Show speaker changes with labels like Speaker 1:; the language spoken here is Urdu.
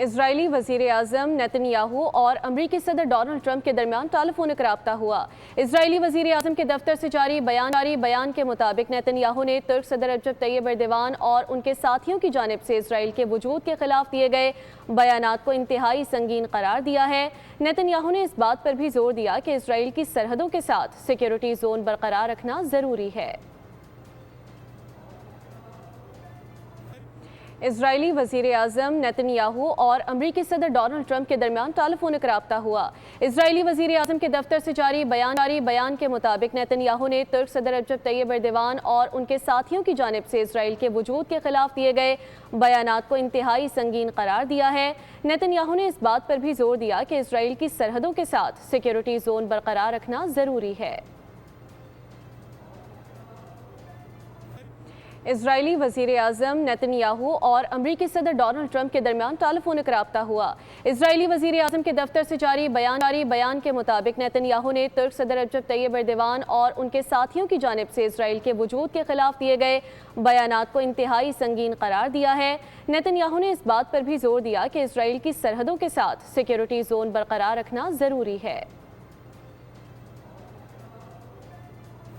Speaker 1: اسرائیلی وزیر اعظم نیتن یاہو اور امریکی صدر ڈونلڈ ٹرمپ کے درمیان ٹیلیفونک رابطہ ہوا۔ اسرائیلی وزیر اعظم کے دفتر سے جاری بیان کے مطابق نیتن یاہو نے ترک صدر رجب طیب ایردوان اور ان کے ساتھیوں کی جانب سے اسرائیل کے وجود کے خلاف دیے گئے بیانات کو انتہائی سنگین قرار دیا ہے۔ نیتن یاہو نے اس بات پر بھی زور دیا کہ اسرائیل کی سرحدوں کے ساتھ سیکیورٹی زون برقرار رکھنا ضروری ہے۔ اسرائیلی وزیر اعظم نیتن یاہو اور امریکی صدر ڈونلڈ ٹرمپ کے درمیان ٹیلیفونک رابطہ ہوا۔ اسرائیلی وزیر اعظم کے دفتر سے جاری بیان کے مطابق نیتن یاہو نے ترک صدر رجب طیب ایردوان اور ان کے ساتھیوں کی جانب سے اسرائیل کے وجود کے خلاف دیے گئے بیانات کو انتہائی سنگین قرار دیا ہے۔ نیتن یاہو نے اس بات پر بھی زور دیا کہ اسرائیل کی سرحدوں کے ساتھ سیکیورٹی زون برقرار رکھنا ضروری ہے۔ اسرائیلی وزیر اعظم نیتن یاہو اور امریکی صدر ڈونلڈ ٹرمپ کے درمیان ٹیلیفونک رابطہ ہوا۔ اسرائیلی وزیر اعظم کے دفتر سے جاری بیان کے مطابق نیتن یاہو نے ترک صدر رجب طیب ایردوان اور ان کے ساتھیوں کی جانب سے اسرائیل کے وجود کے خلاف دیے گئے بیانات کو انتہائی سنگین قرار دیا ہے۔ نیتن یاہو نے اس بات پر بھی زور دیا کہ اسرائیل کی سرحدوں کے ساتھ سیکیورٹی زون برقرار رکھنا ضروری ہے۔